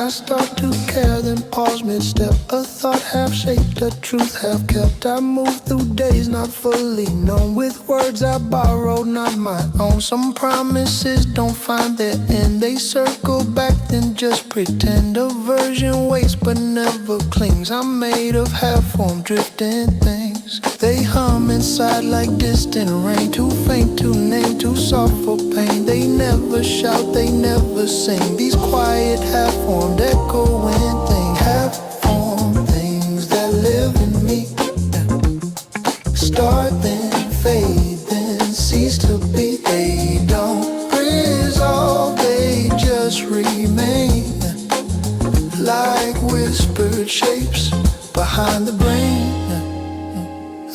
I start to care, then pause mid-step. A thought half-shaped, a truth half-kept. I move through days not fully known, with words I borrowed, not my own. Some promises don't find their end, they circle back, then just pretend. A version waits but never clings. I'm made of half-formed drifting things. They hum inside like distant rain, too faint to name, too soft for pain. They never shout, they never sing. These quiet half-formed echoing things, half-formed things that live in me. Start then fade, then cease to be. They don't resolve, they just remain like whispered shapes behind the brain.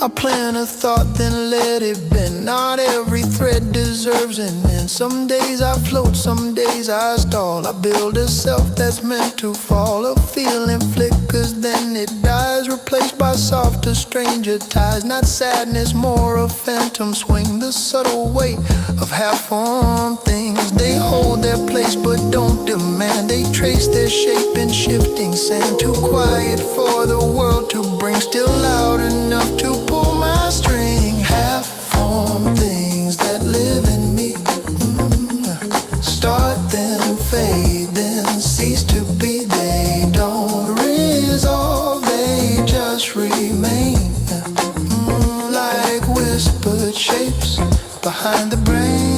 I plan a thought, then let it bend. Not every thread deserves an end. Some days I float, some days I stall. I build a self that's meant to fall. A feeling flickers, then it dies, replaced by softer, stranger ties. Not sadness, more a phantom swing. The subtle weight of half-formed things. They hold their place but don't demand. They trace their shape in shifting sand. Too quiet for the world to bring, still loud enough to pull my string. Half-formed things that live in me. Start then fade, then cease to be. They don't resolve, they just remain like whispered shapes behind the brain.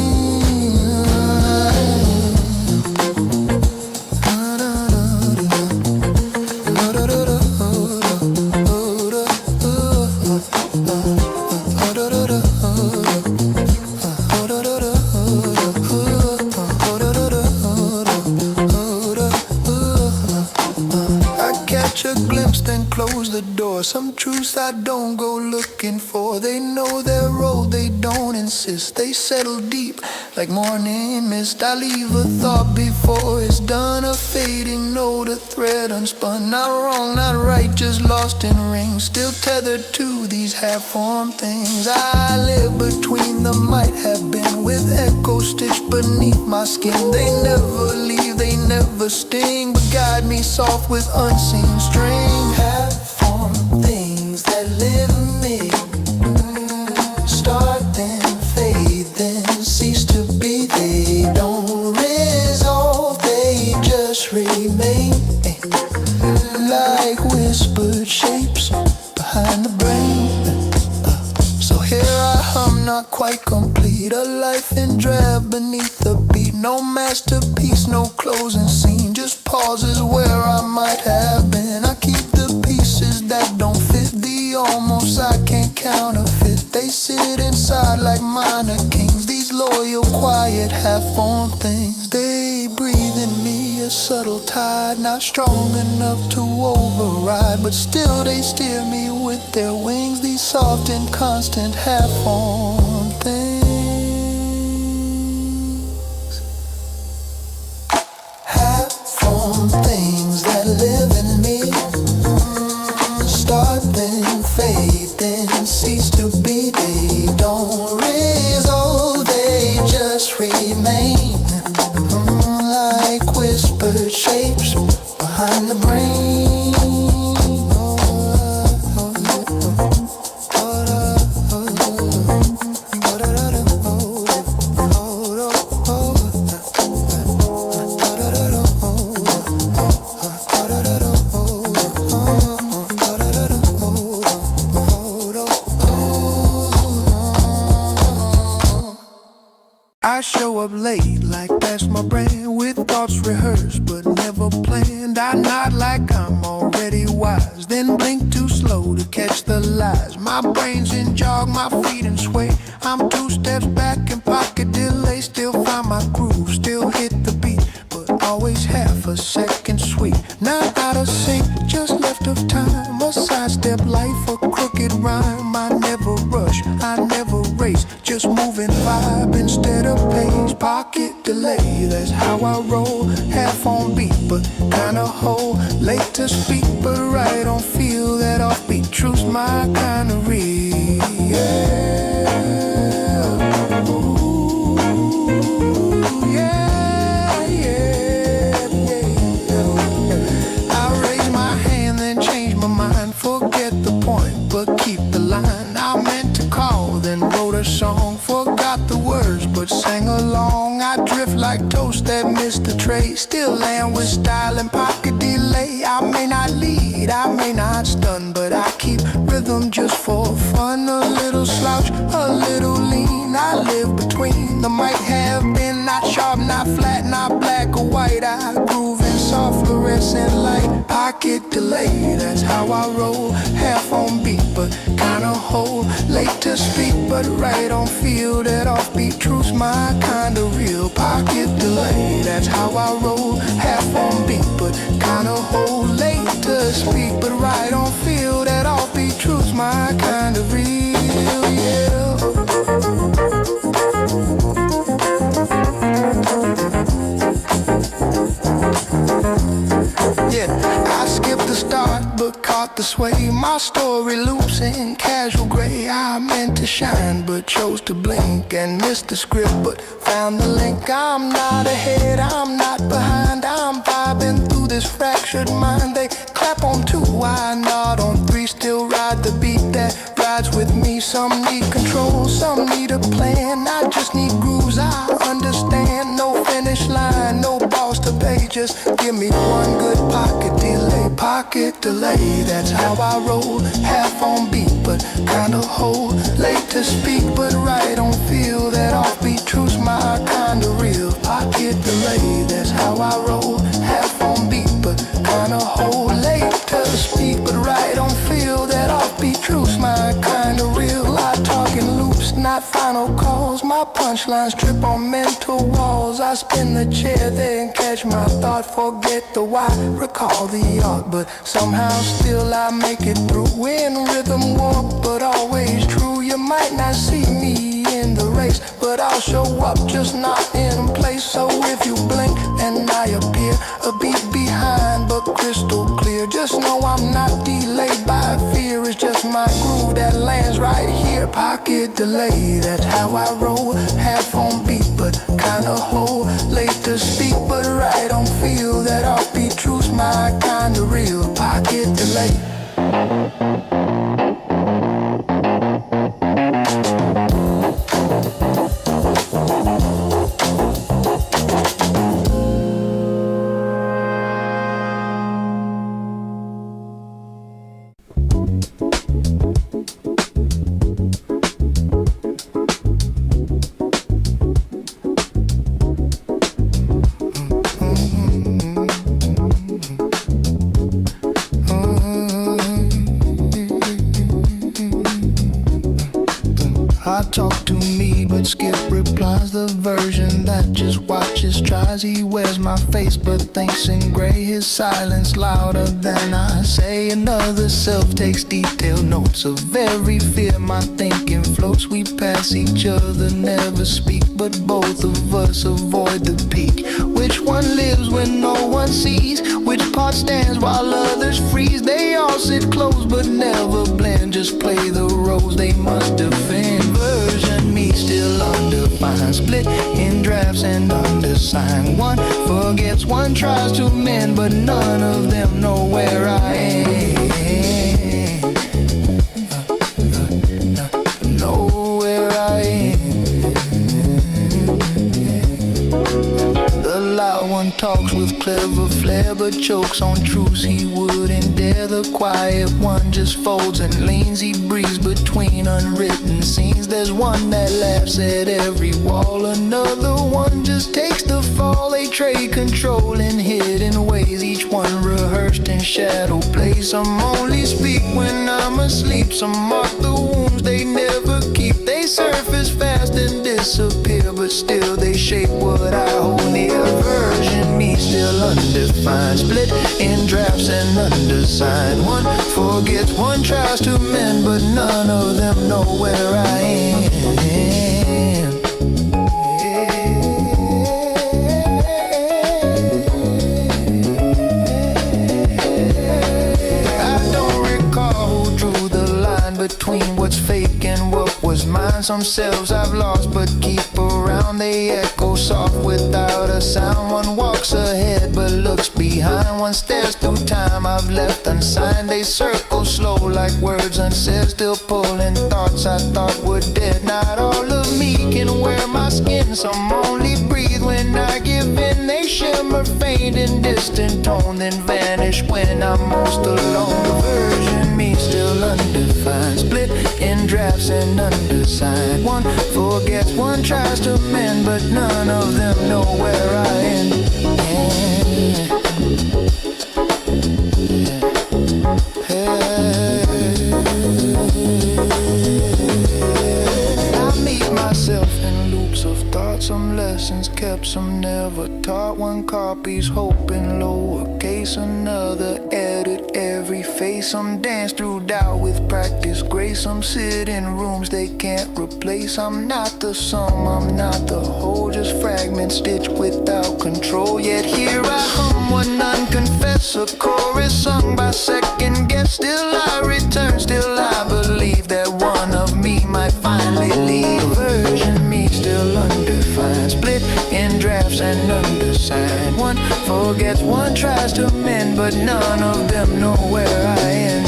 A glimpse, then close the door. Some truths I don't go looking for. They know their role, they don't insist. They settle deep like morning mist. I leave a thought before it's done. A fading note, a thread unspun. Not wrong, not right, just lost in rings. Still tethered to these half-formed things. I live between the might have been, with echo stitched beneath my skin. They never leave, they never sting, but guide me soft with unseen string. Half-formed things that live in me. Start then fade, then cease to be. They don't resolve, they just remain like whispered shapes behind the brain. So here I hum, not quite complete. A life in drab beneath the beat. No masterpiece, no closing scene, just pauses where I might have been. I keep the pieces that don't fit, the almost I can't counterfeit. They sit inside like minor kings, these loyal, quiet, half-formed things. They breathe in me, a subtle tide, not strong enough to override, but still they steer me with their wings. These soft and constant half-formed things. Half-formed things that live in me. Start then fade, then cease to be. They don't resolve, they just remain like whispered shapes behind the brain. I show up late like that's my brand, with thoughts rehearsed but never planned. I nod like I'm already wise, then blink too slow to catch the lies. My brain's in jog, my feet in sway. I'm 2 steps back and pocket delay. Still find my groove, still hit the beat, but always half a second sweet. Not out of sync, just left of time. A sidestep life, a crooked rhyme. I never rush, I never race, just moving vibe instead of pace. Pocket delay, that's how I roll. Half on beat, but kinda whole. Late to speak, but right on feel. That offbeat truth's my kind of real. Yeah. Ooh, yeah, yeah, yeah. along. I drift like toast that missed the tray. Still land with style and pocket delay. I may not lead, I may not stun, but I keep rhythm just for fun. A little slouch, a little lean. I live between the might have been. Not sharp, not flat, not black or white. I groove in soft fluorescent light. Pocket delay, that's how I roll. Half on beat, but kinda whole. Late to speak, but right on feel. That offbeat truth's my kinda real. Pocket delay, that's how I roll. Half on beat, but kinda whole. Late to speak, but right on feel. That offbeat truth's my kinda real, yeah. I skipped the start but caught the sway. My story loops in casual gray. I meant to shine but chose to blink and missed the script but found the link. I'm not ahead, I'm not behind. I'm vibing through this fractured mind. They clap on two, I nod on three. Still ride the beat that rides with me. Some need control, some need a plan. I just need grooves, I understand. No finish line, no boss to pay. Just give me one good pocket delay. Pocket delay, that's how I roll. Half on beat, but kinda whole. Late to speak, but right on feel. That offbeat truth's my kinda real. Pocket delay, that's how I roll. Half on beat, but kinda whole. Late to speak, but right on feel. That offbeat truth's my kinda real. I talk in loops, not final calls. My punchlines trip on mental walls. I spin the chair, then catch my thought. Forget the why, recall the art, but somehow still I make it through. In rhythm walk, but always true. You might not see me in the race, but I'll show up, just not in place. So if you blink and I appear a beat behind, but crystal clear, just know I'm not delayed by fear. It's just my groove that lands right here. Pocket delay, that's how I roll. Half on beat, but kinda whole. Late to speak, but right on feel. That offbeat truth's my kinda real. Pocket delay. I talk to me, but Skip replies. The version that just watches, tries. He wears my face, but thinks in gray. His silence louder than I say. Another self takes detailed notes of every fear my thinking floats. We pass each other, never speak, but both of us avoid the peak. Which one lives when no one sees? Which part stands while others freeze? They all sit close, but never blend. Just play the roles they must defend. Version me still undefined, split in drafts and undersigned. One forgets, one tries to mend, but none of them know where I am. Know where I am. The loud one talks with clever flair, but chokes on truths he wouldn't dare. The quiet one just folds and leans. He breathes between unwritten scenes. There's one that laughs at every wall. Another one just takes the fall. They trade control in hidden ways. Each one rehearsed in shadow play. Some only speak when I'm asleep. Some mark the wounds they never keep. They surface fast and disappear, but still they shape what I hold near. Version me still undefined, split in drafts and undersigned. One forgets, one tries to mend, but none of them know where I am. I don't recall who drew the line between what's fake and what was mine. Some selves I've lost but keep around. They echo soft without a the sound. One walks ahead but looks behind. One stares through time I've left unsigned. They circle slow like words unsaid, still pulling thoughts I thought were dead. Not all of me can wear my skin, some only breathe when I give in. They shimmer faint in distant tone, then vanish when I'm most alone. The version me still undefined, split in drafts and undersigned. One forgets, one tries to mend, but none of them know where I end. I meet myself in loops of thought, some lessons kept, some never taught. One copy's hope in lowercase, another edit every face. Some dance through doubt with practice grace, some sit in rooms they can't replace. I'm not the sum, I'm not the whole, just fragments stitched without control. Yet here I hum one unconfessed, a chorus sung by second guess. Still I return, still I believe that one of me might finally leave. Version me still undefined, split in drafts and undersigned. One forgets, one tries to mend, but none of them know where I end.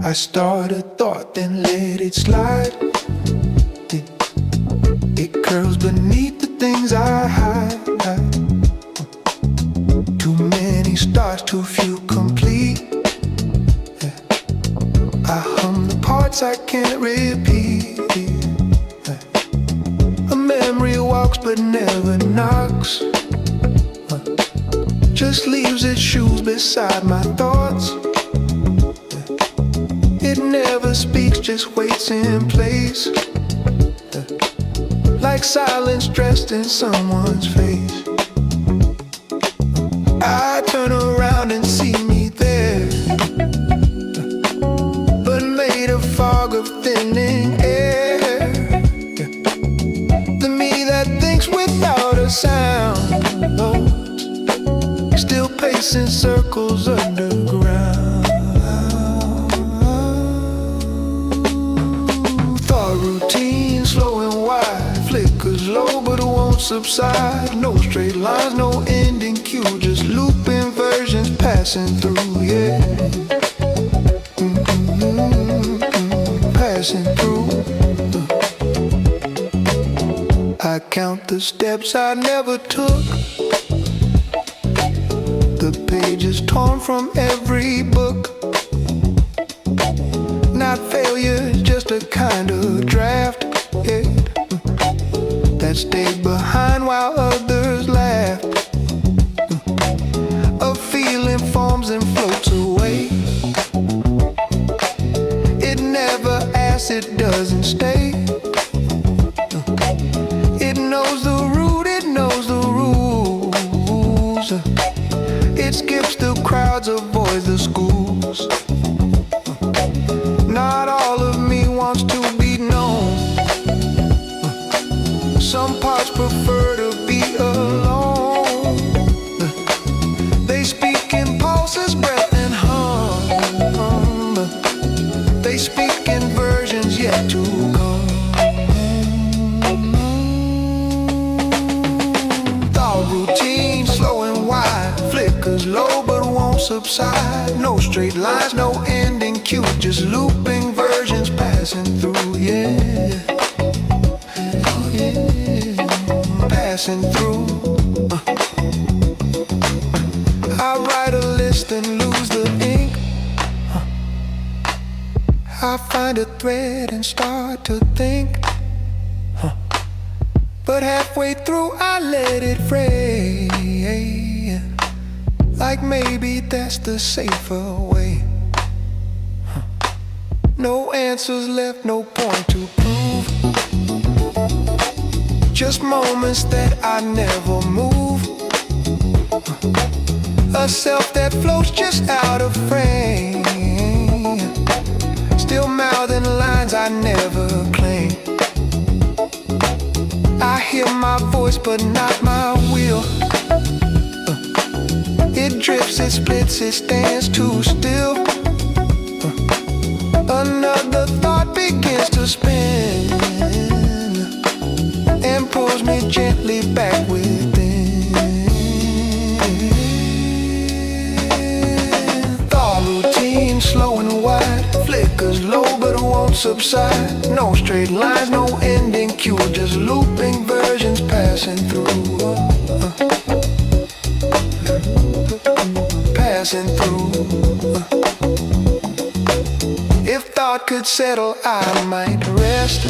I start a thought, then let it slide. It curls beneath the things I hide. Too many stars, too few complete. I hum the parts I can't repeat. A memory walks but never knocks, just leaves its shoes beside my thoughts. It never speaks, just waits in place, like silence dressed in someone's face. I turn around and see me there, but made of fog of thinning air. The me that thinks without a sound, still pacing circles underground. Routine, slow and wide, flickers low but it won't subside. No straight lines, no ending cue, just looping versions passing through, yeah. Passing through. I count the steps I never took, the pages torn from every book. Not failure, just a kind of draft, yeah, that stayed behind while others laughed. A feeling forms and floats away. It never asks, it doesn't stay. It knows the route, it knows the rules. It skips the crowds, avoids the schools. Not all of me wants to be known. Some parts prefer to be alone. They speak in pulses, breath and hum. They speak in versions yet to come. Thought routine, slow and wide, flickers low but won't subside. No straight lines, no ending cue, just looping versions passing through, yeah. Passing through. I write a list and lose the ink. I find a thread and start to think, but halfway through I let it fray. like maybe that's the safer way. No answers left, no point to prove. Just moments that I never move. A self that floats just out of frame, still mouthing lines I never claim. I hear my voice but not my will. It drifts, it splits, it stands too still. Another thought begins to spin and pulls me gently back within. Thought routine, slow and wide, flickers low but won't subside. No straight lines, no ending cue, just looping versions passing through. Passing through. If thought could settle, I might rest,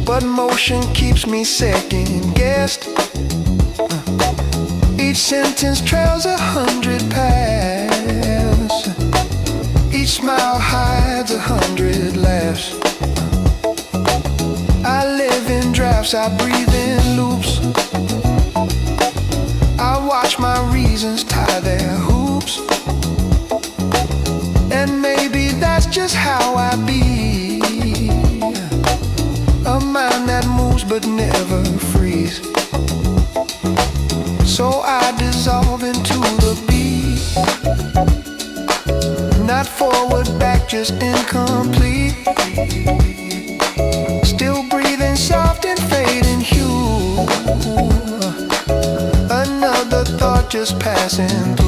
but motion keeps me second guessed. Each sentence trails 100 paths. Each smile hides 100 laughs. I live in drafts, I breathe in loops. I watch my reasons tie their hoops. And maybe that's just how I be. A mind that moves but never frees. So I dissolve into the beat. Not forward, back, just incomplete. Still breathing soft and fading hue. Another thought just passing through.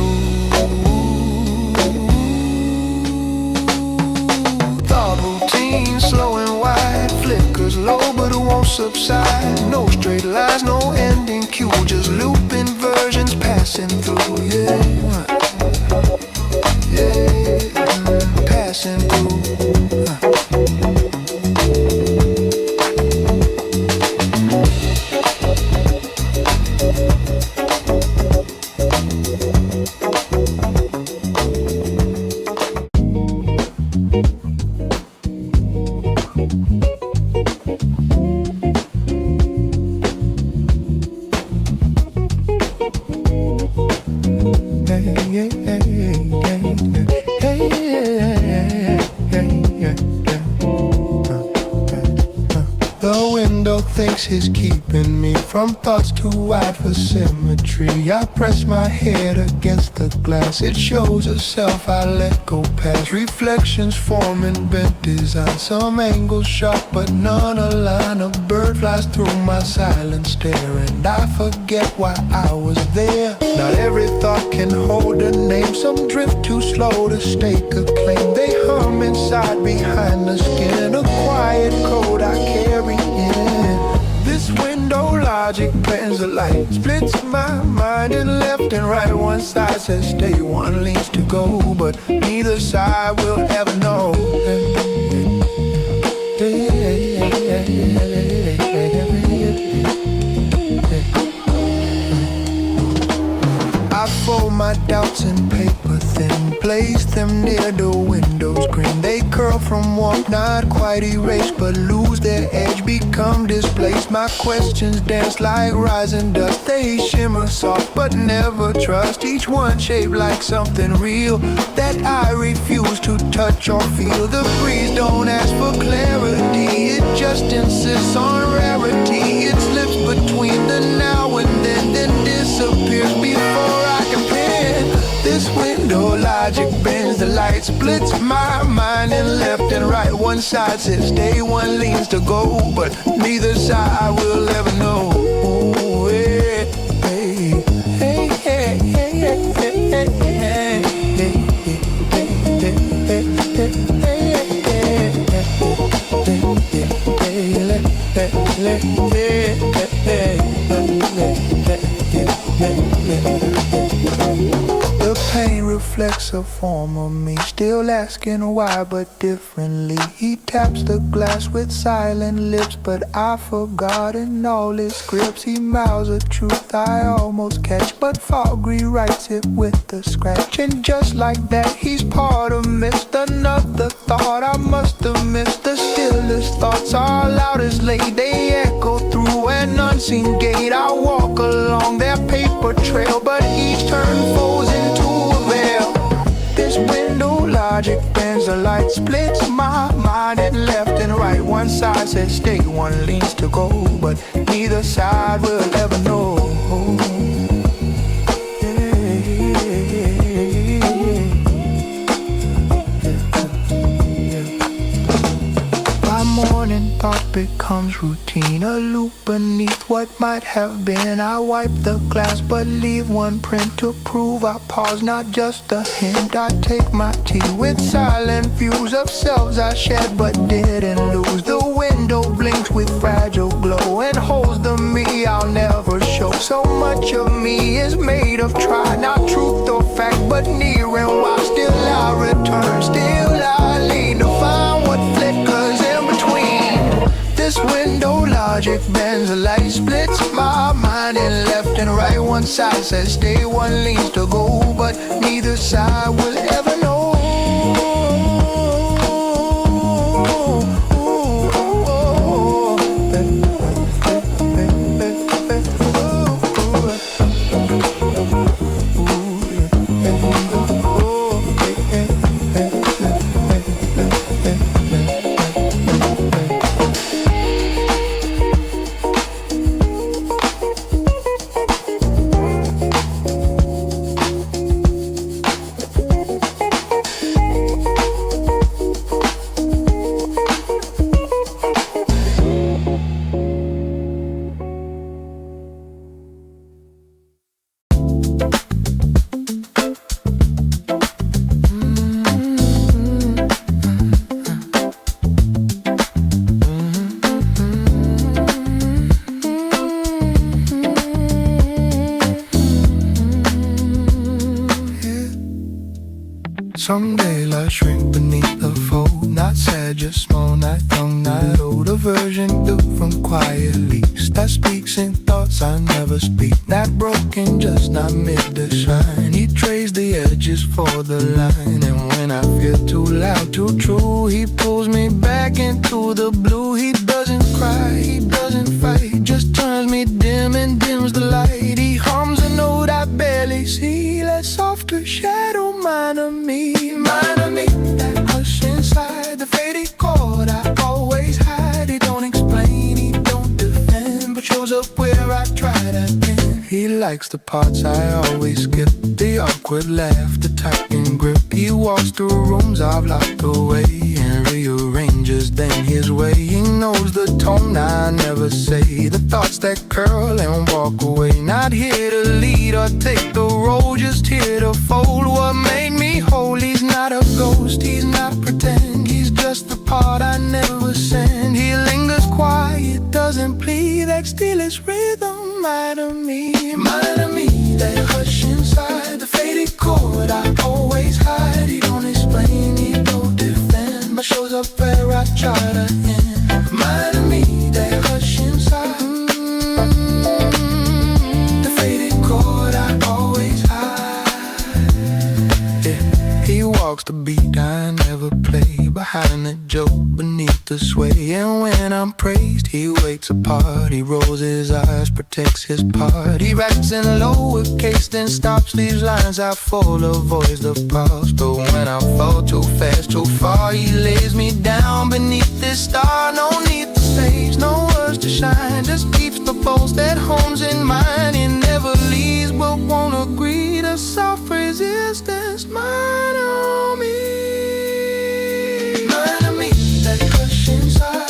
Thought routine, slow and wide, flickers low but it won't subside. No straight lines, no ending cue, just looping versions passing through. Yeah, yeah, passing through. The window thinks it's keeping me from thoughts too wide for symmetry. I press my head against the glass. It shows a self I let go past. Reflections forming bent design. Some angles sharp but none align. A bird flies through my silent stare, and I forget why I was there. Not every thought can hold a name. Some drift too slow to stake a claim. They hum inside behind the skin. A quiet code I carry in. This window logic bends the light, splits my mind in left and right. One side says stay, one leads to go, but neither side will ever know. I fold my doubts in paper thin, place them near the window screen. They curl from warmth, not quite erased, but lose their edge, become displaced. My questions dance like rising dust. They shimmer soft but never trust. Each one shaped like something real that I refuse to touch or feel. The breeze don't ask for clarity, it just insists on rarity. It slips between the now and then disappears before I can pen. This window logic bends the light, splits my mind in left and right. One side says stay, one leans to go, but neither side will ever know. Hey, hey, hey, hey, hey, hey, hey, The pain reflects a form of me, still asking why but differently. He taps the glass with silent lips, but I've forgotten all his grips. He mouths a truth I almost catch, but fog rewrites it with a scratch. And just like that, he's part of mist. Another thought I must have missed. The stillest thoughts are loudest late. They echo through an unseen gate. I walk along their paper trail, but each turn folds into a veil. This window logic bends, the light splits my mind in left and right. One side says stay, one leans to go, but neither side will ever know. Morning thought becomes routine, a loop beneath what might have been. I wipe the glass but leave one print to prove I pause, not just a hint. I take my tea with silent views of selves I shed but didn't lose. The window blinks with fragile glow and holds the me I'll never show. So much of me is made of try, not truth or fact, but near and while. Still I return, still I lean to find what flickers in between. This window logic bends, the light splits my mind in left and right. One side says stay, one leans to go, but neither side will ever know. Some daylight shrink beneath the fold, not sad, just small, not young, not old. A version different, quiet leaps that speaks in thoughts I never speak. Not broken, just not mid to shine. He trades the edges for the line, and when I feel too loud, too true, he pulls me back into the blue. He doesn't cry, he doesn't fight, just turns me dim and dims the light. He hums a note I barely see, that softer shadow minor me. That hush inside, the faded chord I always hide. He don't explain, he don't defend, but shows up where I tried again. He likes the parts I always skip, the awkward laugh, the tightening grip. He walks through rooms I've locked away and rearranges them his way. He knows the tone I never say, the thoughts that curl and walk away. Not here to lead or take the role, just here to fold what made me whole. He's not a ghost, he's not pretend, he's just the part I never send. He lingers quiet, doesn't plead, that still is rhythm, minor me. That hush inside, the faded chord I always hide. He don't explain, he don't defend, but shows up where I try to end. Minor me, that hush inside, the faded chord I always hide. Yeah. He walks the beat I never play, behind the joke, beneath the sway. And when I'm praised, he waits apart. He rolls his eyes, protects his part. He writes in lowercase, then stops, leaves lines out full of voice the past. But when I fall too fast, too far, he lays me down beneath this star. No need to stage, no words to shine, just keeps the pulse that homes in mine. He never leaves but won't agree to soft resistance. Mine on me. That hush inside,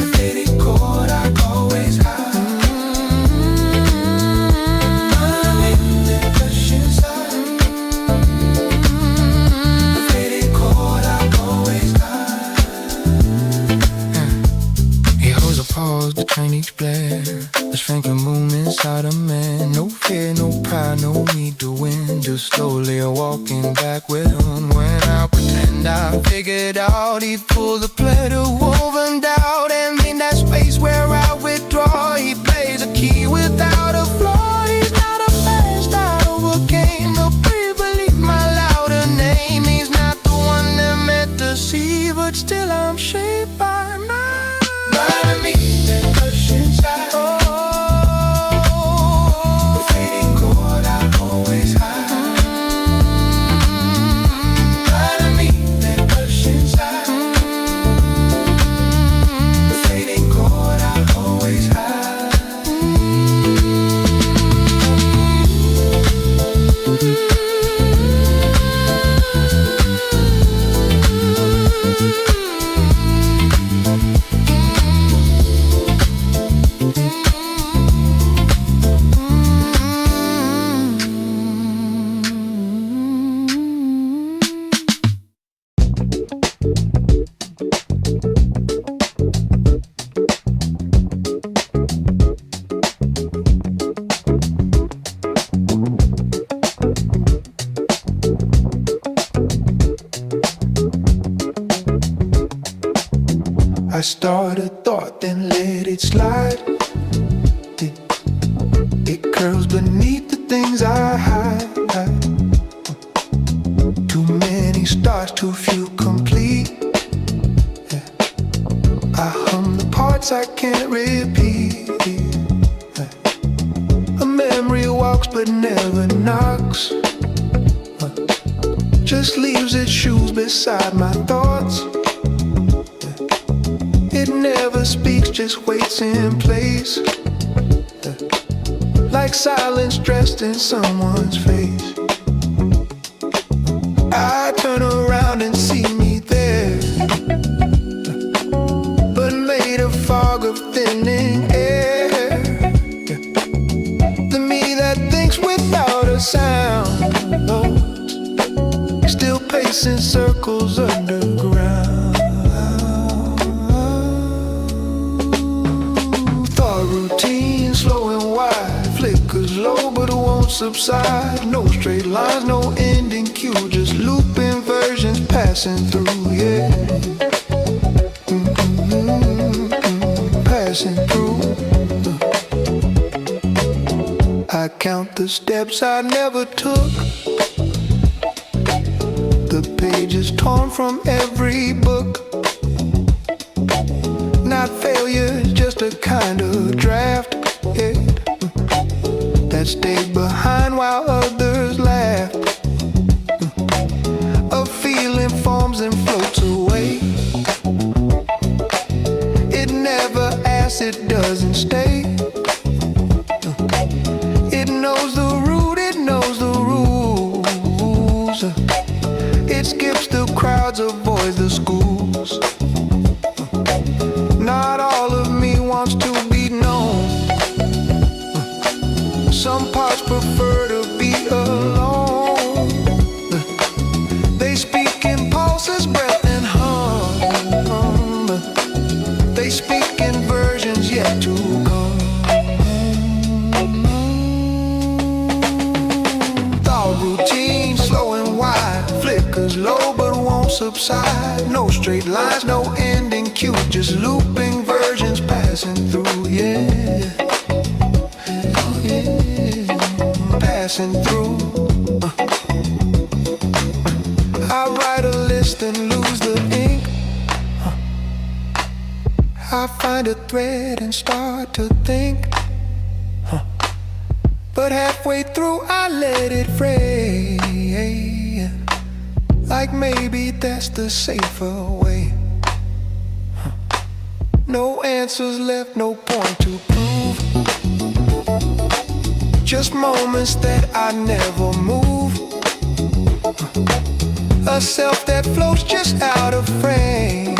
the faded chord I always hide. That hush inside, the faded chord I always hide. He holds a pause between each blare, the strength inside a man. No fear, no pride, no need to win. Just slowly walking back with him. When I pretend I figured out, he pulled the plate of woven doubt. And in that space where I withdraw, he plays a key without a flaw. He's not a fast, I overcame the pre-belief, my louder name. He's not the one that meant to see, but still I'm shaped by me, that hush inside. The fading chord I always hide. By me, that hush inside. The fading chord I always hide. I start a thought, then let it slide. It curls beneath the things I hide. Too many stars, too few complete. I hum the parts I can't repeat. A memory walks but never knocks. Just leaves its shoes beside my thoughts. It never speaks, just waits in place, like silence dressed in someone's face. I turn around and see me there, but made of fog of thinning air. The me that thinks without a sound, still pacing circles underground. Routine, slow and wide, flickers low but won't subside. No straight lines, no ending cue, just looping versions passing through, yeah. Passing through. I count the steps I never took, the pages torn from every book. Not failure, just a kind of draft, yeah, that stayed behind while others laughed. A feeling forms and floats away. It never asks, it doesn't stay. It knows the route, it knows the rules. It skips the crowds, avoids the schools. Not all of me wants to be known. Some parts prefer to be alone. They speak in pulses, breath and hum. They speak in versions yet to come. Thought routine, slow and wide, flickers low but won't subside. No straight lines, no ending cue, just looping versions passing through, yeah. Oh, yeah. Passing through. I write a list and lose the ink. I find a thread and start to think. But halfway through I let it fray, like maybe that's the safer way. No answers left, no point to prove. Just moments that I never move. A self that floats just out of frame,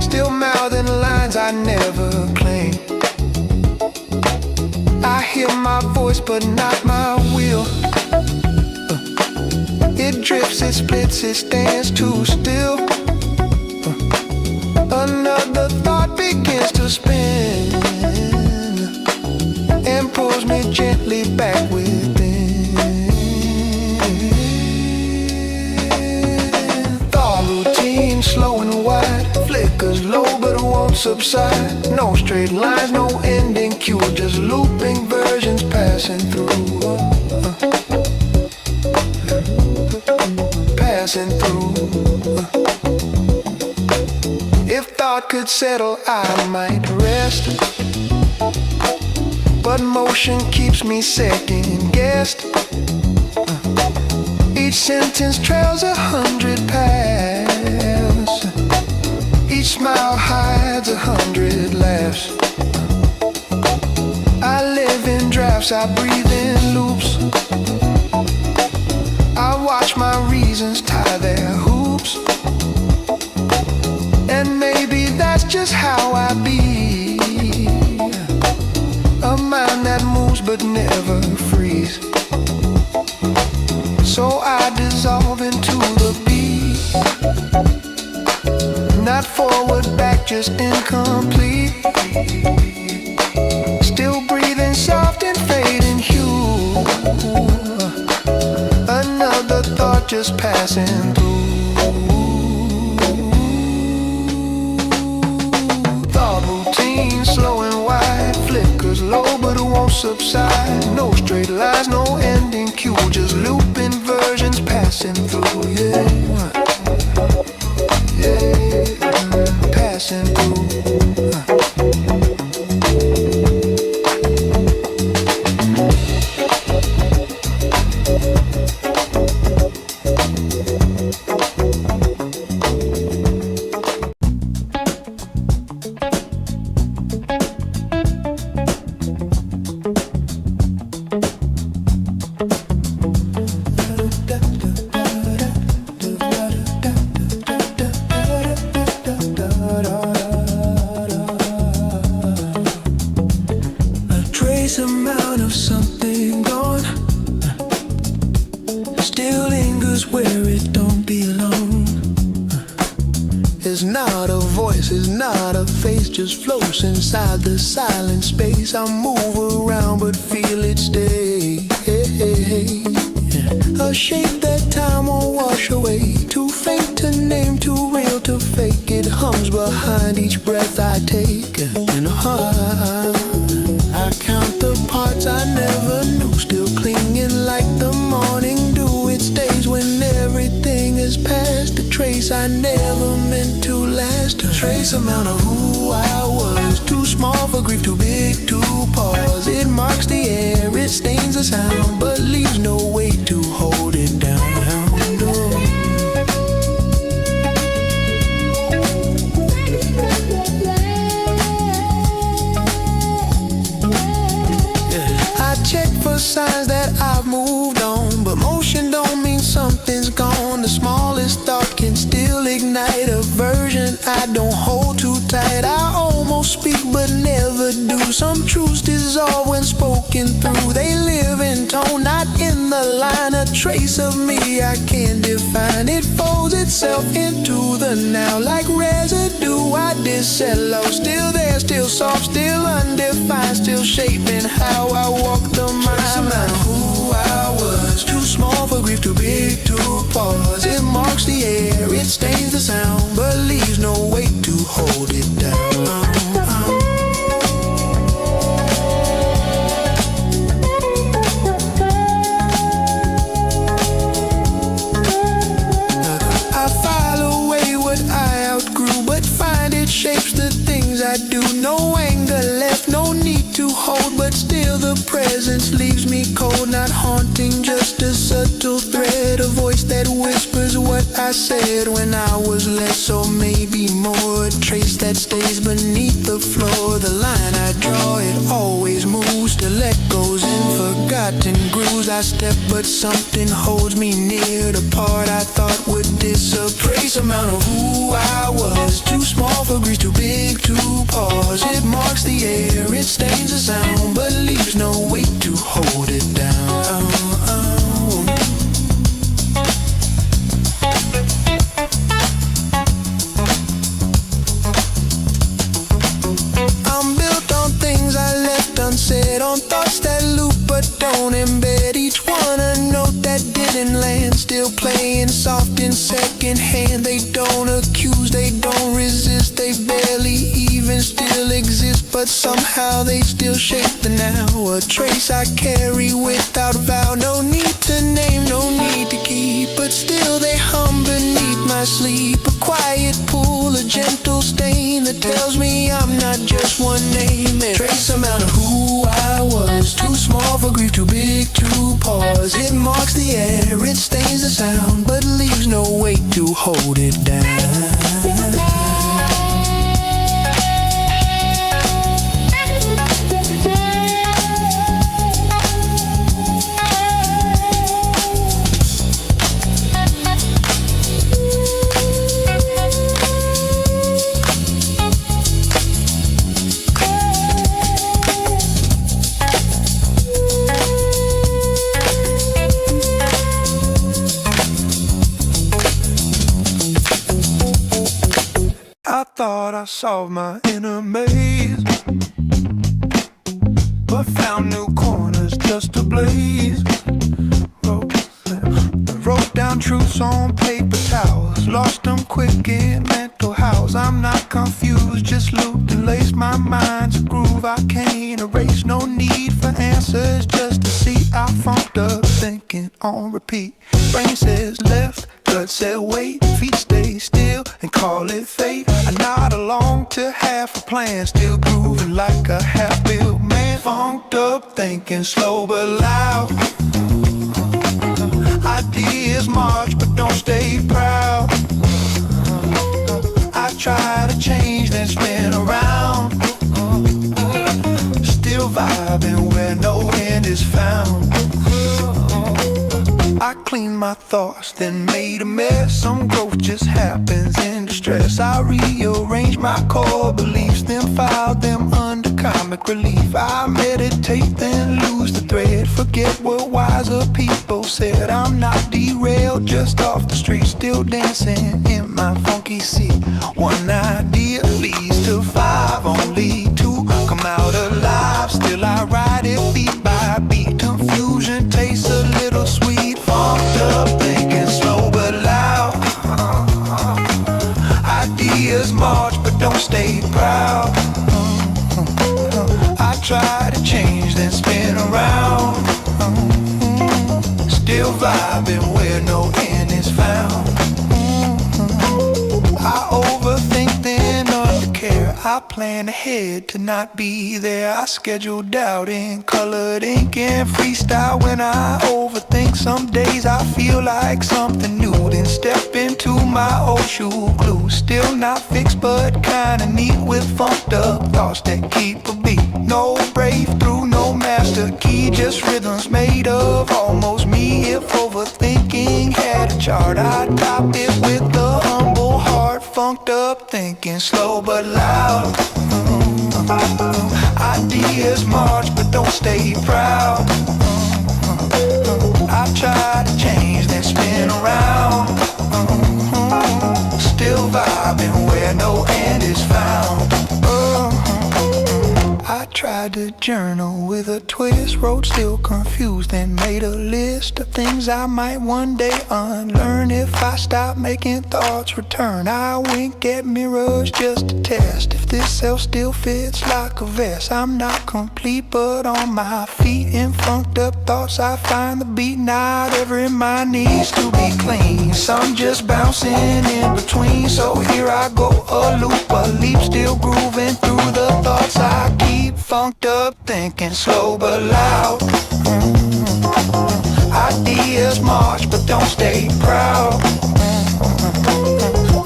still mouthing lines I never claimed. I hear my voice but not my will. It drifts, it splits, it stands too still. Another thought begins to spin. me gently back within. Thought routine, slow and wide, flickers low but won't subside. No straight lines, no ending cue, just looping versions passing through. Passing through. If thought could settle, I might rest, but motion keeps me second guessed. Each sentence trails 100 paths. Each smile hides 100 laughs. I live in drafts, I breathe in loops. I watch my reasons tie their hoops. And maybe that's just how I be. A mind that moves but never frees. So I dissolve into the beat. Not forward, back, just incomplete. Still breathing soft and fading hue. Another thought just passing through. Thought routine, slow and wide, flickers low but it won't subside. No straight lines, no ending cue, just looping versions passing through. Yeah, yeah, passing through. Amount of something gone still lingers where it don't belong. It's not a voice, it's not a face, just floats inside the silent space. I move around but feel it stay. A shape that time won't wash away, too faint to name, too real to fake. It hums behind each breath I take. And I count the parts I never knew, still clinging like the morning dew. It stays when everything is past, a trace I never meant to last. A trace amount of who I was, too small for grief, too big to pause. It marks the air, it stains the sound, but leaves no way to hold it down. No. Check for signs that I've moved on, but motion don't mean something's gone. The smallest thought can still ignite a version I don't hold too tight. I almost speak but never do. Some truths dissolve when spoken through. They live in tone, not in the line. A trace of me I can't define. It folds itself into the now like residue. I dissettle, still there, still soft, still undefined, still shaping how I walk the mile. Trace amount of who I was, too small for grief, too big to pause. It marks the air, it stains the sound, but leaves no weight to hold it down. I file away what I outgrew, but find it shapes the things I do. No anger left, no need to hold, but still the presence leaves me cold. Not haunting, just a subtle thread, a voice that whispers what I said when I was less, or maybe more. A trace that stays beneath the floor. The line I draw, it always moves, still echoes in forgotten grooves. I step but something holds me near, the part I thought would disappear. Trace amount of who I was, too small for grief, too big to pause. It marks the air, it stains the sound, but leaves no weight to hold it down. I'm built on things I left unsaid, on thoughts that lose don't embed each one a note that didn't land. Still playing soft in second hand. They don't accuse, they don't resist, they barely even still exist, but somehow they still shape the now. A trace I carry without vow. No need to name, no need to keep, but still they hum beneath my sleep. A quiet pool, a gentle stain that tells me I'm not just one name. A trace amount of who I was, too small for grief, too big to pause. It marks the air, it stains the sound, but leaves no weight to hold it down. I thought I solved my inner maze, but found new corners just to blaze. Wrote down truths on paper towels, lost them quick in mental house. I'm not confused, just looped and laced. My mind's a groove I can't erase. No need for answers, just to see. I funked up thinking on repeat. Brain says left, gut said wait. Feet stay still and call it fate. I nod along to half a plan, still grooving like a half-built man. Funked up thinking slow but loud. Ideas march but don't stay proud. I try to change then spin around. Still vibing where no end is found. I cleaned my thoughts, then made a mess. Some growth just happens in distress. I rearranged my core beliefs, then filed them under comic relief. I meditate, then lose the thread. Forget what wiser people said. I'm not derailed, just off the street, still dancing in my funky seat. One idea leads to five, only two come out alive. Still I ride it beat by beat. Confusion tastes a little sweet. Funked up thinking slow but loud. Ideas march but don't stay proud. I try to change then spin around. Still vibing where no end is found. I overthink then undercare. I plan ahead to not be there. I schedule out in colored ink and freestyle when I overthink. Some days I feel like something new, then step into my old shoe glue. Still not fixed but kinda neat, with funked up thoughts that keep a beat. No breakthrough, no master key, just rhythms made of almost me. If overthinking had a chart, I'd top it with the humble heart. Funked up thinking slow but loud. Ideas march but don't stay proud. I try to change then spin around. Still vibing where no end is found. I tried to journal with a twist, wrote still confused, then made a list of things I might one day unlearn. If I stop making thoughts return, I wink at mirrors just to test if this self still fits like a vest. I'm not complete but on my feet. In funked up thoughts I find the beat. Not every mind needs to be clean, some just bouncing in between. So here I go, a loop, a leap, still grooving through the thoughts I keep. Funked up thinking slow but loud. Ideas march but don't stay proud.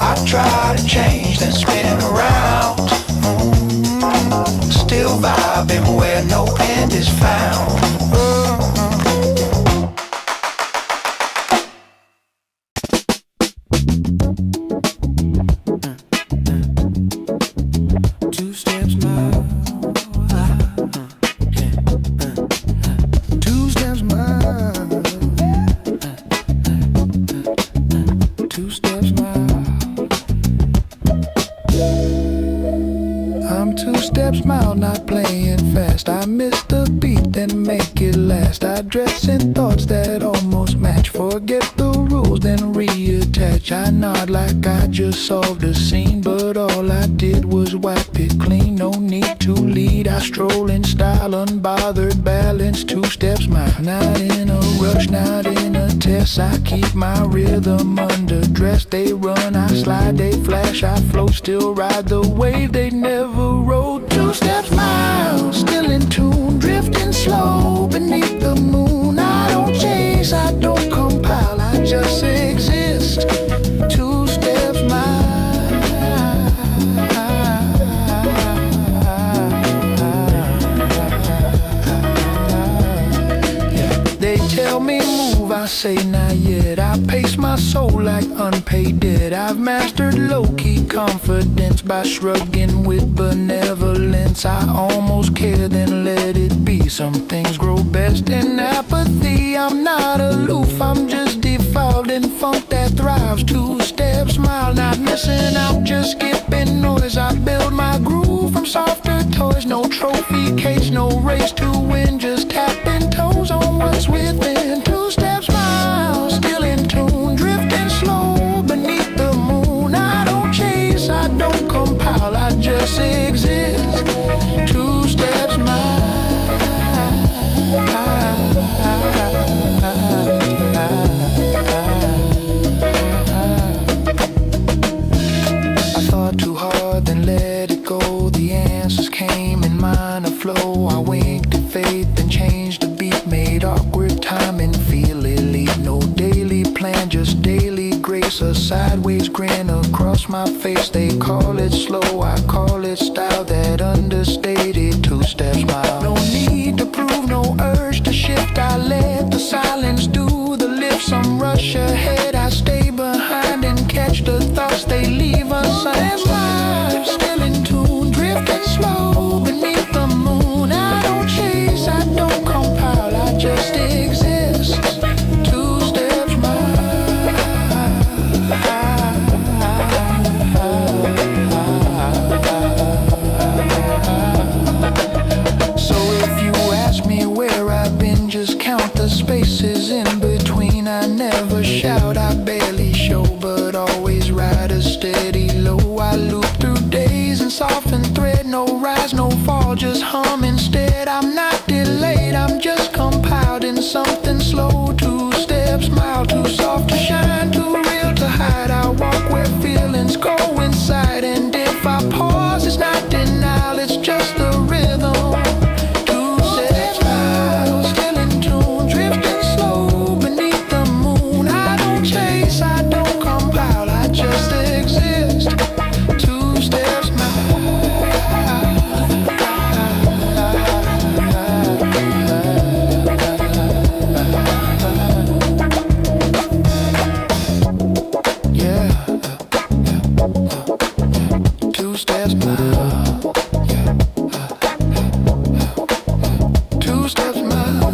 I try to change then spin around. Still vibing where no end is found. Two steps now. I'm 2 steps mild, not playing fast. I missed the beat. beat, then make it last. I dress in thoughts that almost match. Forget the rules, then reattach. I nod like I just solved a scene, but all I did was wipe it clean. No need to lead, I stroll in style, unbothered, balance, two-step smile. Not in a rush, not in a test. I keep my rhythm underdressed. They run, I slide, they flash, I float, still ride the wave they never rode. Two-step smile, still in tune, drifting slow beneath the moon. I don't chase, I don't compile, I just exist. Two-step smile. They tell me move, I say not yet. I pace my soul like unpaid debt. I've mastered low-key confidence by shrugging with benevolence. I almost care, then let it be. Some things grow best in apathy. I'm not aloof, I'm just defiled in funk that thrives. Two-step smile, not missing out, just skipping noise. I build my groove from softer toys. No trophy case, no race to win, just tapping toes on what's within. Two-step smile, still in tune, drifting slow beneath the moon. I don't chase, I don't compile, I just exist. Two-step smile. I thought too hard, then let it go. The answers came in minor flow. I winked at faith and changed the beat. Made awkward timing feel elite. No daily plan, just daily grace. A sideways grin across my face. They call it slow, I call it style. That understated two-step smile. No need to prove, no urge to shift. I let the silence do the lift. Some rush ahead, I stay behind and catch the thoughts they leave unsigned. Still in tune, drifting slow beneath the moon. I don't chase, I don't compile, I just exist. Two-step smile. So if you ask me where I've been, just count the spaces in between. I never shout, I barely show, but always ride a steady low. I loop through days and soften thread. No rise, no fall, just hum instead. I'm not delayed, I'm just compiled in something slow. Two-step smile, too soft to shine, too real to hide. I walk where feelings go inside, and if I pause, it's not denial, it's just the rhythm. Two-step smile, still in tune, drifting slow beneath the moon. I don't chase, I don't compile, I just exist. Two-step smile. Yeah, two-step smile. Two-step smile.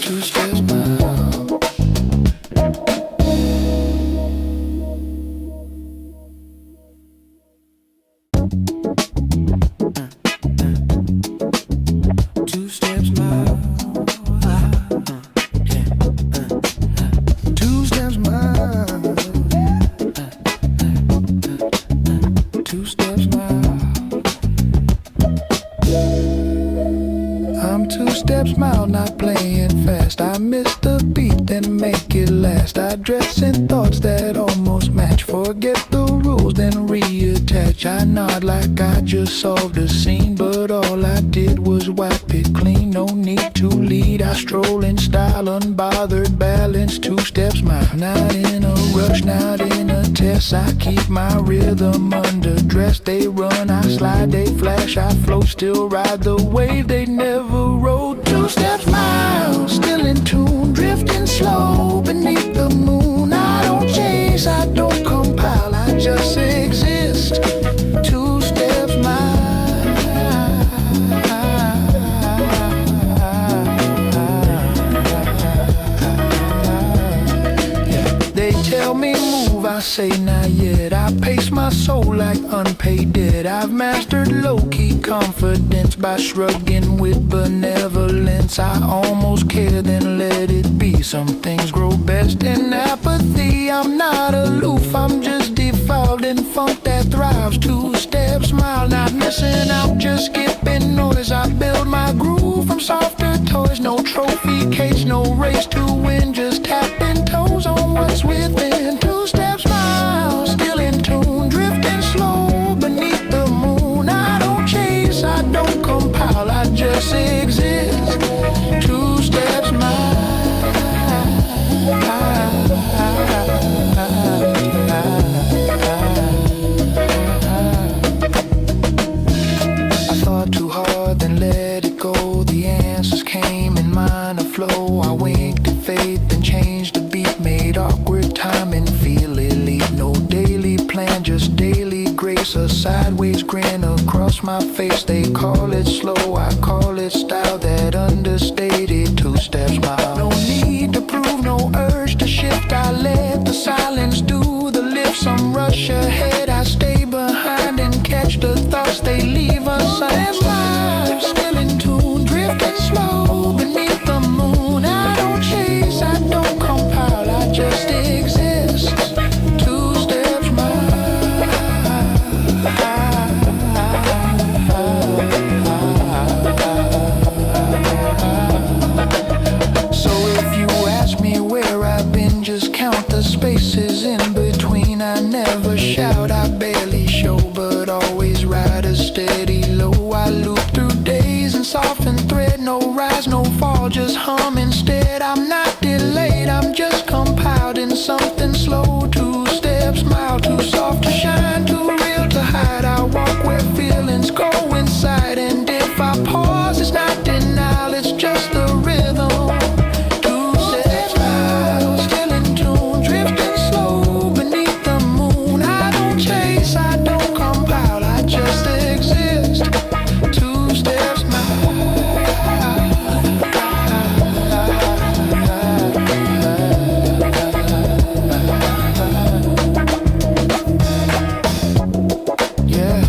Two-step smile. Two-step smile. Two-step smile. Two-step smile. I'm two-step smile, not playing fast. I miss the beat, then make it last. I dress in thoughts that almost match. Forget the rules, then reattach. I nod like I just solved a scene, but all I did was wipe it clean. No need to lead, I stroll in style, unbothered, balance, two-step smile. Not in a rush, not in a test. I keep my rhythm underdressed. They run, I slide, they flash, I float, still ride the wave they never rode. Two-step smile, still in tune, drifting slow beneath the moon. I don't chase, I don't compile, I just exist. Two-step smile. They tell me move, I say not yet. I pace my soul like unpaid debt. I've mastered low-key confidence by shrugging with benevolence. I almost care, then let it be. Some things grow best in apathy. I'm not aloof, I'm just defiled in funk that thrives. Two-step smile, not missing out, just skipping noise. I build my groove from softer toys. No trophy case, no race to win, just tapping toes on what's within. Two-step smile, still in tune, drifting slow beneath the moon. I don't chase, I don't compile, I just exist. Two-step smile. I thought too hard, then let it go. The answers came in minor flow. I winked in faith and changed the beat. Made awkward timing feel elite. No daily plan, just daily grace. A sideways grin across my face. They call it slow, I call it style. That understated two-step smile. No need to prove, no urge to shift. I let the silence do the lift. Some rush ahead, I stay behind and catch the thoughts they leave unsigned. Still in tune, drifting slow beneath the moon. I don't chase, I don't compile, I just exist. Two-step smile. So if you ask me where I've been, just count the spaces in between. I never shout, I barely show, but always ride a steady low. I loop through days and soften thread. No rise, no fall, just hum instead. I'm not delayed, I'm just compiled in something slow. Two-step smile, too soft to shine, too real to hide. I walk where feelings go inside, and if I pause, it's not denial, it's just the rhythm. Two-step smile, still in tune, drifting slow beneath the moon. I don't chase, I don't compile, I just exist. Two-step smile. Yeah,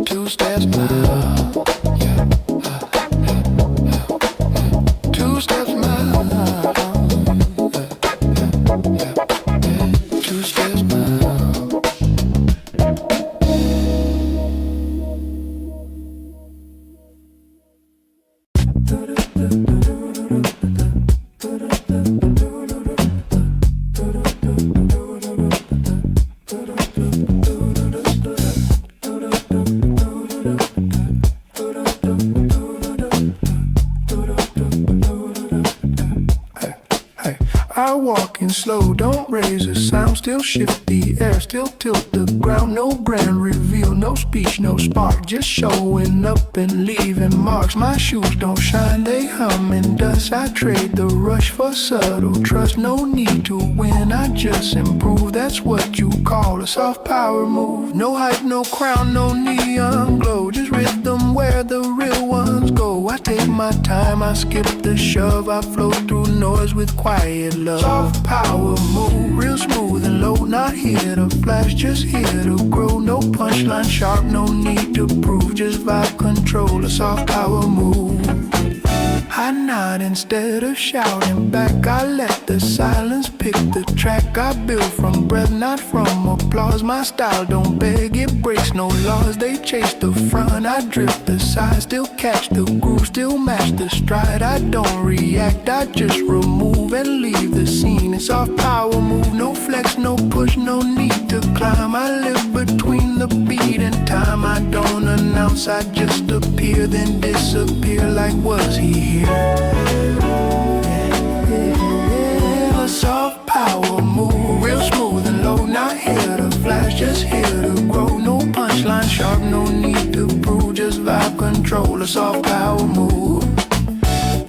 two-step smile. Two-step smile. Two-step smile. I walk in slow, don't raise a sound. Still shift the air, still tilt the ground. No grand reveal, no speech, no spark. Just showing up and leaving marks. My shoes don't shine, they hum in dust. I trade the rush for subtle trust. No need to win, I just improve. That's what you call a soft power move. No hype, no crown, no neon glow. Just rhythm where the real ones go. I take my time, I skip the shove. I flow through noise with quiet love. Soft power move, real smooth and low. Not here to flash, just here to grow. No punchline sharp, no need to prove. Just vibe control, a soft power move. I nod instead of shouting back. I let the silence pick the track. I build from breath, not from applause. My style don't beg, it breaks no laws. They chase the front, I drift the side. Still catch the groove, still match the stride. I don't react, I just remove and leave the scene. It's off power move, no flex, no push, no need to climb. I live between the beat and time. I don't announce, I just appear, then disappear like was he here? A soft power move, real smooth and low. Not here to flash, just here to grow. No punchline sharp, no need to prove. Just vibe control, a soft power move.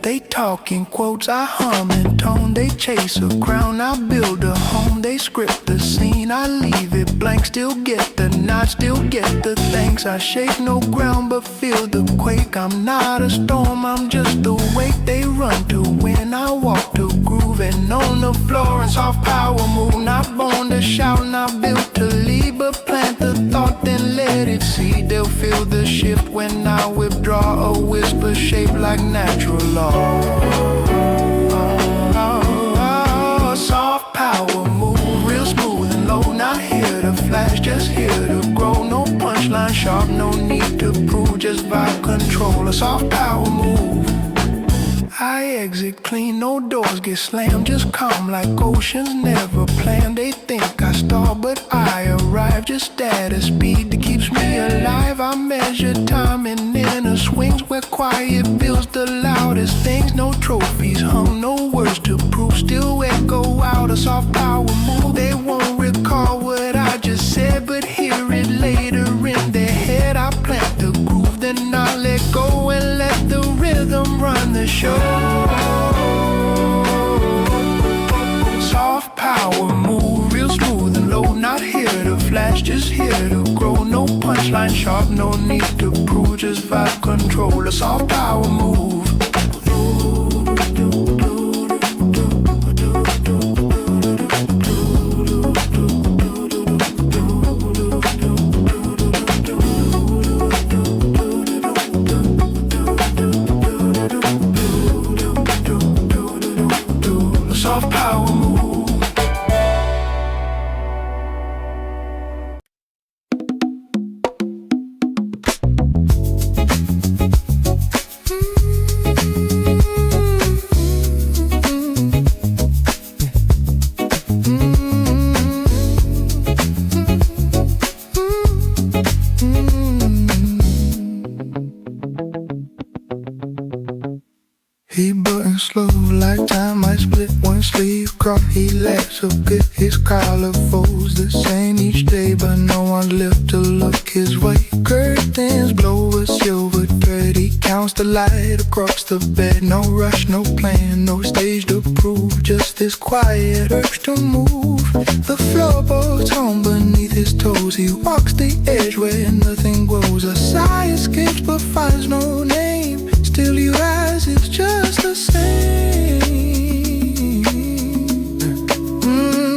They talk in quotes, I hum and tone. They chase a crown, I build a home. They script the scene, I leave it blank. Still get the nod, still get the thanks. I shake no ground but feel the quake. I'm not a storm, I'm just the wake. They run to win, I walk to groove. And on the floor in soft power move. Not born to shout, not built to lead, but plant the thought, then let it seed. They'll feel the shift when I withdraw. A whisper shaped like natural law. Soft power move, real smooth and low. Not here to flash, just here to grow. No punchline sharp, no need to prove. Just vibe control, a soft power move. I exit clean, no doors get slammed. Just calm like oceans, never planned. They think I stall, but I arrive just at a speed that keeps me alive. I measure time in inner swings where quiet builds the loudest things. No trophies hung, no words to prove. Still echo out a soft power move. They won't recall what I just said, but hear it later in their head. I plant the groove, then I let go and let the rhythm run the show. Soft power move, real smooth and low. Not here to flash, just here to grow. No punchline sharp, no need to prove. Just vibe control, a soft power move. Soft power move. He button slow like time might split one sleeve cross. He laughs so good his collar folds the same each day, but no one left to look his way. Curtains blow a silver thread. He counts the light across the bed. No rush, no plan, no stage to prove. Just this quiet urge to move. The floorboards home beneath his toes. He walks the edge where nothing grows. A sigh escapes but finds no name. Still you rise, it's just the same.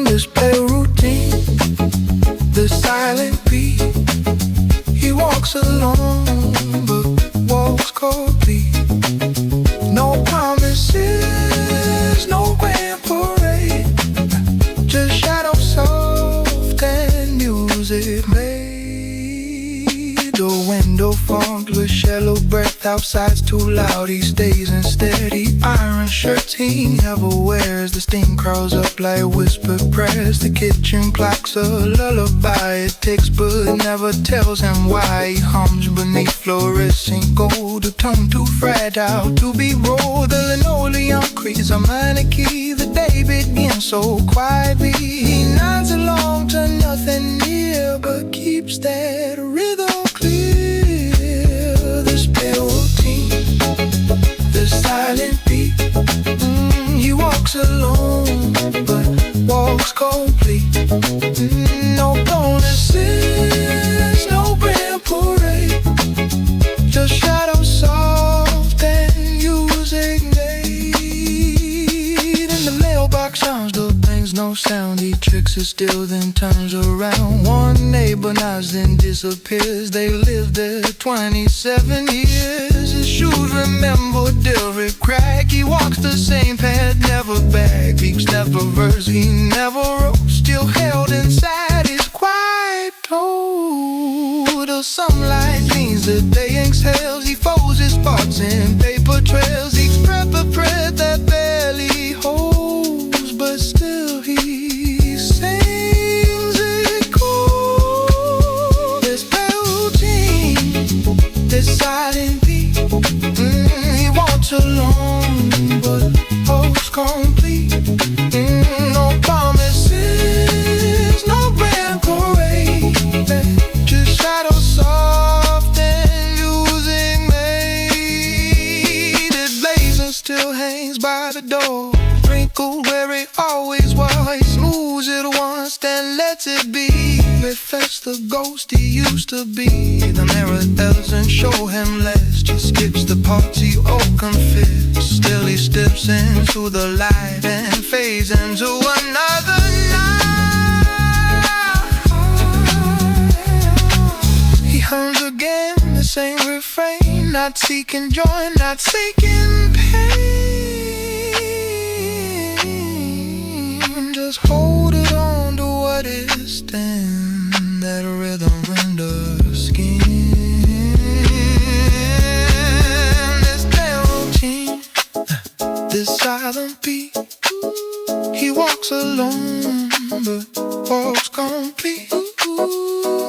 This pale routine, the silent beat. He walks alone, but walks coldly. No promises, no grand parade. Just shadows soft and music made. The window fogged with shallow breath. Outside's too loud, he stays instead. He iron shirts he never wears. The steam curls up like whispered prayers. The kitchen clock's a lullaby. It ticks but never tells him why. He hums beneath fluorescent gold. A tone too fragile to be rolled. The linoleum creaks a minor key. The day begins so quietly. He nods along to nothing near, but keeps that rhythm clear. This pale routine, the silent beat. He walks alone, but walks complete. No bonuses, no grand parade. Just shadows soft and music made. In the mailbox sounds, the things no sound. He tricks it still, then turns around. One neighbor nods, then disappears. They lived there 27 years. His shoes remember every crack. He walks the same path, never back. Beeps never verse, he never wrote. Still held inside his quiet toe. The sunlight cleans the day exhales. He folds his thoughts in paper trails. Each breath a breath that barely holds, but still he sings it cold. This routine, this silent beat. He walks alone, but hopes complete. No promises, no grand parade. Just shadows soft and music made. It blazes still by the door, sprinkled where it always was. Moves it once, then lets it be. Reflects the ghost he used to be. The mirror doesn't show him less, just skips the parts he all confessed. Still he steps into the light and fades into another night. He hums again, the same refrain, not seeking joy, not seeking pain. Just holding on to what is then, that rhythm in the skin. This damn routine, this silent beat. He walks alone, but walks complete.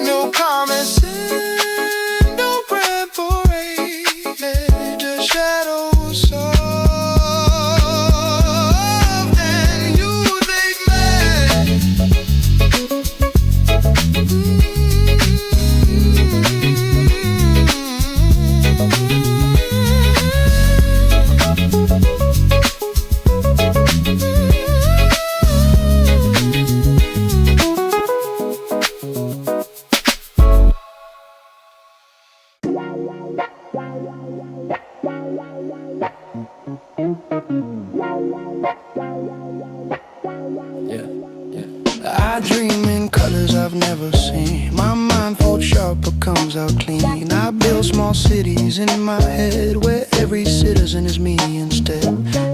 No promise, no preparation, just shadows soft and you they met. I dream in colors I've never seen. My mind folds sharp but comes out clean. I build small cities in my head where every citizen is me instead.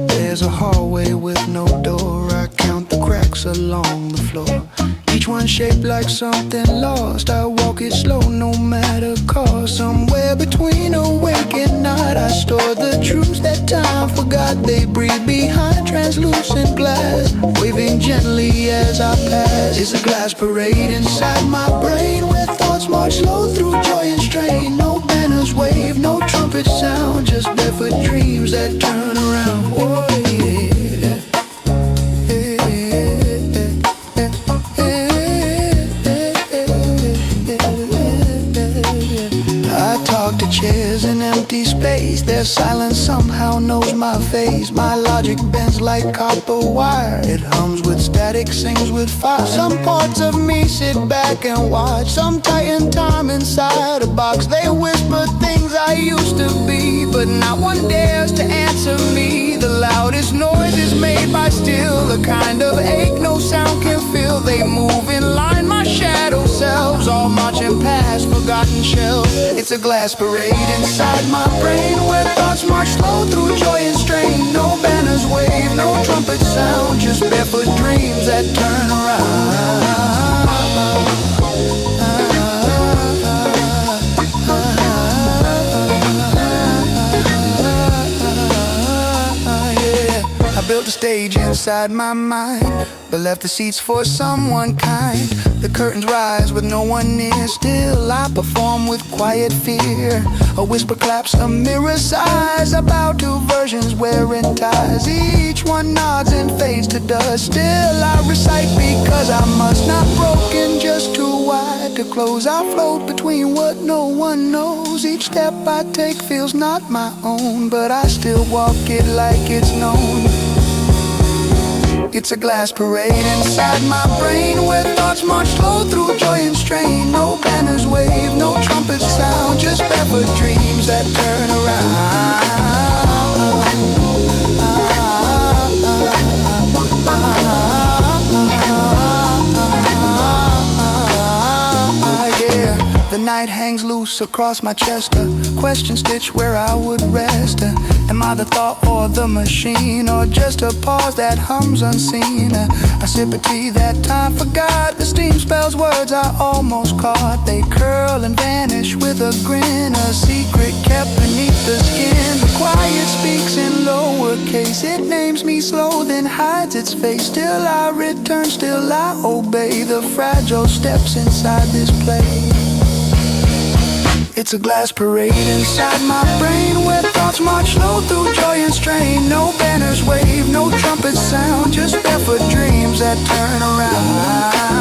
There's a hallway with no door. I count the cracks along the floor, each one shaped like something lost. I walk it slow, no matter cost. Somewhere between awake and night, I store the truths that time forgot. They breathe behind translucent glass, waving gently as I pass. It's a glass parade inside my brain, where thoughts march slow through joy and strain. No banners wave, no trumpet sound, just barefoot dreams that turn around. Whoa, yeah. To chairs in empty space, their silence somehow knows my face. My logic bends like copper wire, it hums with static, sings with fire. Some parts of me sit back and watch, some tighten time inside a box. They whisper things I used to be, but not one dares to answer me. The loudest noise is made by still, the kind of ache no sound can fill. They move in line, my shadow selves, all marching past forgotten shelves. It's a glass parade inside my brain, where thoughts march slow through joy and strain. No banners wave, no trumpet sound, just barefoot dreams that turn around. I built a stage inside my mind, but left the seats for someone kind. The curtains rise with no one near, still I perform with quiet fear. A whisper claps, a mirror sighs, about two versions wearing ties. Each one nods and fades to dust, still I recite because I must. Not broken, just too wide to close. I float between what no one knows. Each step I take feels not my own, but I still walk it like it's known. It's a glass parade inside my brain, where thoughts march slow through joy and strain. No banners wave, no trumpets sound, just barefoot dreams that turn around. Yeah. The night hangs loose across my chest, a question stitched where I would rest. Am I the thought or the machine, or just a pause that hums unseen? I sip a tea that time forgot, the steam spells words I almost caught. They curl and vanish with a grin, a secret kept beneath the skin. The quiet speaks in lowercase, it names me slow then hides its face. Still I return, still I obey the fragile steps inside this place. It's a glass parade inside my brain, where thoughts march slow through joy and strain. No banners wave, no trumpets sound, just barefoot dreams that turn around.